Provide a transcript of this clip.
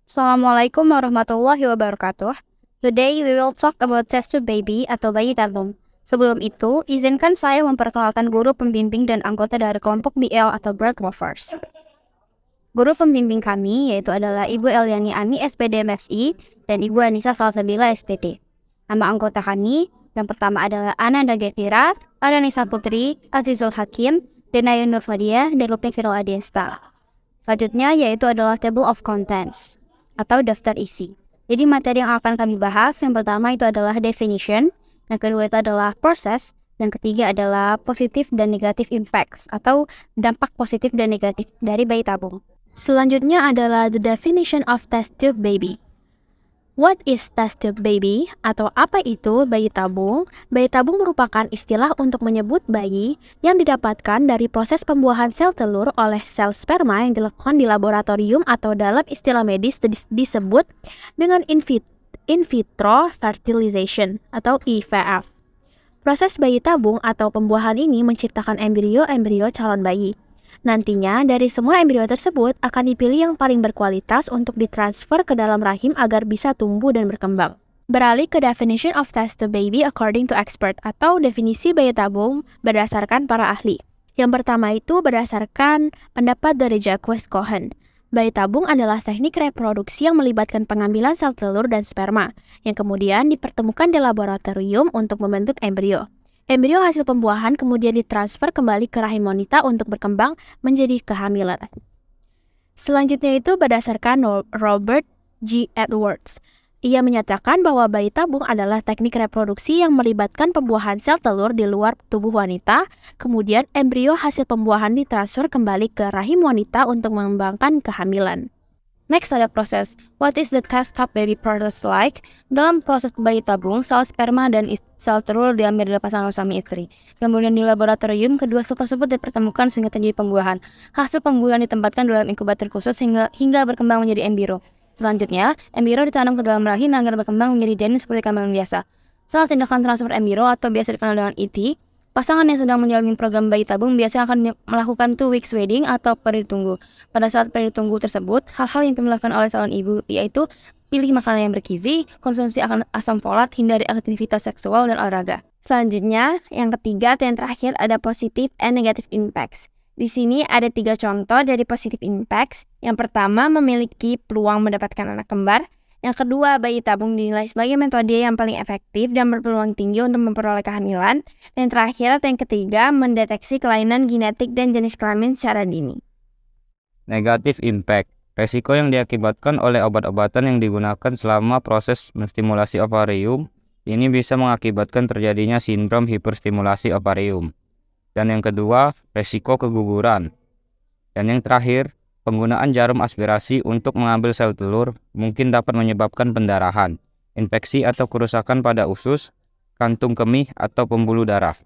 Assalamualaikum warahmatullahi wabarakatuh. Today we will talk about test tube baby atau bayi tabung. Sebelum itu, izinkan saya memperkenalkan guru pembimbing dan anggota dari kelompok BL atau Birth Lovers. Guru pembimbing kami yaitu adalah Ibu Eliani Ami SPD MSI dan Ibu Anissa Salsabila SPD. Nama anggota kami yang pertama adalah Ananda Gevira, Aranisa Putri, Azizul Hakim, Denayun Nurfadia, dan Lupni Firul Adiesta. Selanjutnya yaitu adalah table of contents atau daftar isi. Jadi materi yang akan kami bahas yang pertama itu adalah definition, yang kedua itu adalah process, dan ketiga adalah positif dan negatif impacts atau dampak positif dan negatif dari bayi tabung. Selanjutnya adalah the definition of test tube baby. What is test tube baby atau apa itu bayi tabung? Bayi tabung merupakan istilah untuk menyebut bayi yang didapatkan dari proses pembuahan sel telur oleh sel sperma yang dilakukan di laboratorium atau dalam istilah medis disebut dengan in vitro fertilization atau IVF. Proses bayi tabung atau pembuahan ini menciptakan embrio-embrio calon bayi. Nantinya, dari semua embrio tersebut akan dipilih yang paling berkualitas untuk ditransfer ke dalam rahim agar bisa tumbuh dan berkembang. Beralih ke definition of test tube baby according to expert atau definisi bayi tabung berdasarkan para ahli. Yang pertama itu berdasarkan pendapat dari Jacques Cohen. Bayi tabung adalah teknik reproduksi yang melibatkan pengambilan sel telur dan sperma, yang kemudian dipertemukan di laboratorium untuk membentuk embrio. Embrio hasil pembuahan kemudian ditransfer kembali ke rahim wanita untuk berkembang menjadi kehamilan. Selanjutnya itu berdasarkan Robert G. Edwards. Ia menyatakan bahwa bayi tabung adalah teknik reproduksi yang melibatkan pembuahan sel telur di luar tubuh wanita, kemudian embrio hasil pembuahan ditransfer kembali ke rahim wanita untuk mengembangkan kehamilan. Next ada proses. What is the test tube baby process like? Dalam proses bayi tabung, sel sperma dan sel telur diambil dari pasangan suami istri. Kemudian di laboratorium, kedua sel tersebut dipertemukan sehingga terjadi pembuahan. Hasil pembuahan ditempatkan dalam inkubator khusus hingga berkembang menjadi embrio. Selanjutnya, embrio ditanam ke dalam rahim agar berkembang menjadi janin seperti kehamilan biasa. Setelah tindakan transfer embrio atau biasa dikenal dengan ET, pasangan yang sedang menjalani program bayi tabung biasanya akan melakukan 2 weeks wedding atau peri tunggu. Pada saat peri tunggu tersebut, hal-hal yang dilakukan oleh calon ibu yaitu pilih makanan yang bergizi, konsumsi asam folat, hindari aktivitas seksual dan olahraga. Selanjutnya, yang ketiga atau yang terakhir ada positive and negative impacts. Di sini ada 3 contoh dari positive impacts. Yang pertama, memiliki peluang mendapatkan anak kembar. Yang kedua, bayi tabung dinilai sebagai metode yang paling efektif dan berpeluang tinggi untuk memperoleh kehamilan. Dan terakhir atau yang ketiga, mendeteksi kelainan genetik dan jenis kelamin secara dini. Negative impact. Resiko yang diakibatkan oleh obat-obatan yang digunakan selama proses menstimulasi ovarium ini bisa mengakibatkan terjadinya sindrom hiperstimulasi ovarium. Dan yang kedua, resiko keguguran. Dan yang terakhir, penggunaan jarum aspirasi untuk mengambil sel telur mungkin dapat menyebabkan pendarahan, infeksi atau kerusakan pada usus, kantung kemih, atau pembuluh darah.